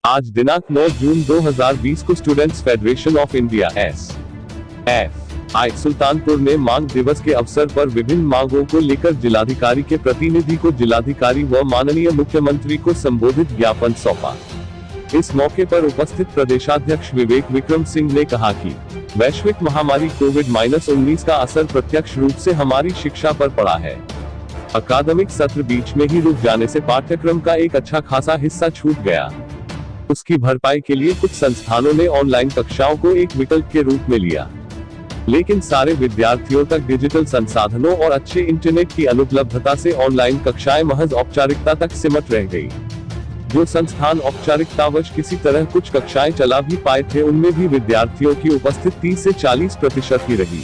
आज दिनांक 9 जून 2020 को students federation of India SFI Sultanpur ने मांग दिवस के अवसर पर विभिन्न मांगों को लेकर जिलाधिकारी के प्रतिनिधि को जिलाधिकारी व माननीय मुख्यमंत्री को संबोधित ज्ञापन सौंपा। इस मौके पर उपस्थित प्रदेशाध्यक्ष विवेक विक्रम सिंह ने कहा कि वैश्विक महामारी कोविड-19 का असर प्रत्यक्ष रूप से हमारी शिक्षा पर पड़ा है। अकादमिक सत्र बीच में ही रुक जाने से पाठ्यक्रम का एक अच्छा खासा हिस्सा छूट गया। उसकी भरपाई के लिए कुछ संस्थानों ने ऑनलाइन कक्षाओं को एक विकल्प के रूप में लिया, लेकिन सारे विद्यार्थियों तक डिजिटल संसाधनों और अच्छे इंटरनेट की अनुपलब्धता से ऑनलाइन कक्षाएं महज औपचारिकता तक सिमट रह गई। जो संस्थान औपचारिकतावश किसी तरह कुछ कक्षाएं चला भी पाए थे, उनमें भी विद्यार्थियों की उपस्थिति 30 से 40% ही रही।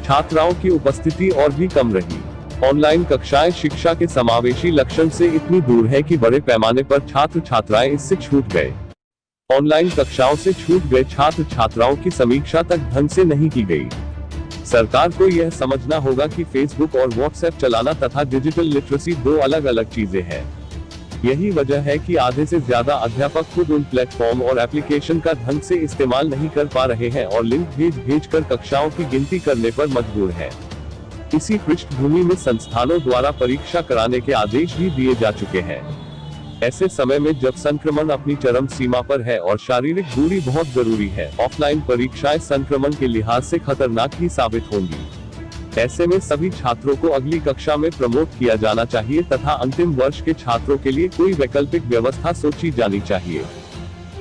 छात्राओं की उपस्थिति और भी कम रही। ऑनलाइन कक्षाएं शिक्षा के समावेशी लक्षण से इतनी दूर है कि बड़े पैमाने पर छात्र छात्राएं इससे छूट गए। ऑनलाइन कक्षाओं से छूट गए छात्र छात्राओं की समीक्षा तक ढंग से नहीं की गई। सरकार को यह समझना होगा कि फेसबुक और व्हाट्सएप चलाना तथा डिजिटल लिटरेसी दो अलग अलग चीजें हैं। यही वजह है कि आधे से ज्यादा अध्यापक खुद उन प्लेटफॉर्म और एप्लीकेशन का ढंग से इस्तेमाल नहीं कर पा रहे हैं और लिंक भेज कर कक्षाओं की गिनती करने पर मजबूर हैं। इसी पृष्ठभूमि में संस्थानों द्वारा परीक्षा कराने के आदेश भी दिए जा चुके हैं। ऐसे समय में जब संक्रमण अपनी चरम सीमा पर है और शारीरिक दूरी बहुत जरूरी है, ऑफलाइन परीक्षाएं संक्रमण के लिहाज से खतरनाक ही साबित होंगी। ऐसे में सभी छात्रों को अगली कक्षा में प्रमोट किया जाना चाहिए तथा अंतिम वर्ष के छात्रों के लिए कोई वैकल्पिक व्यवस्था सोची जानी चाहिए।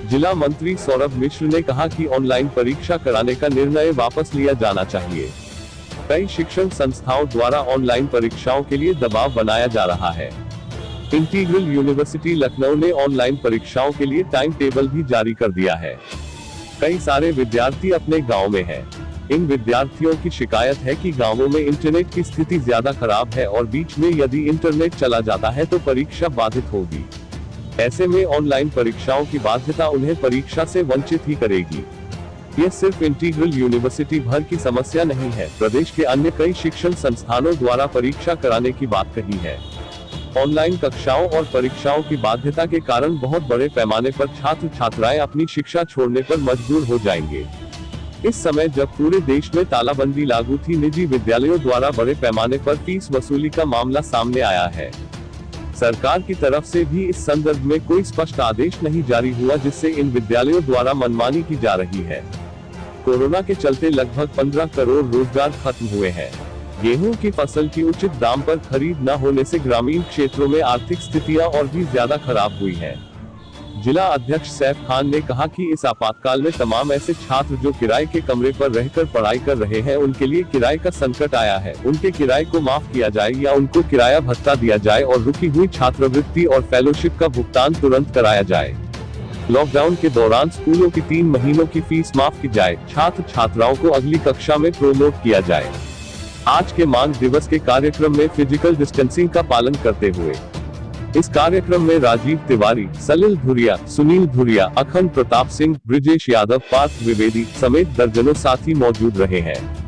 जिला मंत्री सौरभ मिश्र ने कहा कि ऑनलाइन परीक्षा कराने का निर्णय वापस लिया जाना चाहिए। कई शिक्षण संस्थाओं द्वारा ऑनलाइन परीक्षाओं के लिए दबाव बनाया जा रहा है। इंटीग्रल यूनिवर्सिटी लखनऊ ने ऑनलाइन परीक्षाओं के लिए टाइम टेबल भी जारी कर दिया है। कई सारे विद्यार्थी अपने गांव में हैं। इन विद्यार्थियों की शिकायत है कि गांवों में इंटरनेट की स्थिति ज्यादा खराब है और बीच में यदि इंटरनेट चला जाता है तो परीक्षा बाधित होगी। ऐसे में ऑनलाइन परीक्षाओं की बाध्यता उन्हें परीक्षा से वंचित ही करेगी। यह सिर्फ इंटीग्रल यूनिवर्सिटी भर की समस्या नहीं है, प्रदेश के अन्य कई शिक्षण संस्थानों द्वारा परीक्षा कराने की बात कही है। ऑनलाइन कक्षाओं और परीक्षाओं की बाध्यता के कारण बहुत बड़े पैमाने पर छात्र छात्राएं अपनी शिक्षा छोड़ने पर मजबूर हो जाएंगे। इस समय जब पूरे देश में तालाबंदी लागू थी, निजी विद्यालयों द्वारा बड़े पैमाने पर फीस वसूली का मामला सामने आया है। सरकार की तरफ से भी इस संदर्भ में कोई स्पष्ट आदेश नहीं जारी हुआ, जिससे इन विद्यालयों द्वारा मनमानी की जा रही है। कोरोना के चलते लगभग 15 करोड़ रोजगार खत्म हुए हैं। गेहूं की फसल की उचित दाम पर खरीद न होने से ग्रामीण क्षेत्रों में आर्थिक स्थितियां और भी ज्यादा खराब हुई है। जिला अध्यक्ष सैफ खान ने कहा कि इस आपातकाल में तमाम ऐसे छात्र जो किराए के कमरे पर रहकर पढ़ाई कर रहे हैं, उनके लिए किराए का संकट आया है। उनके किराए को माफ किया जाए या उनको किराया भत्ता दिया जाए और रुकी हुई छात्रवृत्ति और फेलोशिप का भुगतान तुरंत कराया जाए। लॉकडाउन के दौरान स्कूलों की 3 महीनों की फीस माफ की जाए। छात्र छात्राओं को अगली कक्षा में प्रोमोट किया जाए। आज के मांग दिवस के कार्यक्रम में फिजिकल डिस्टेंसिंग का पालन करते हुए इस कार्यक्रम में राजीव तिवारी, सलिल धुरिया, सुनील धुरिया, अखंड प्रताप सिंह, ब्रिजेश यादव, पार्थ द्विवेदी समेत दर्जनों साथी मौजूद रहे हैं।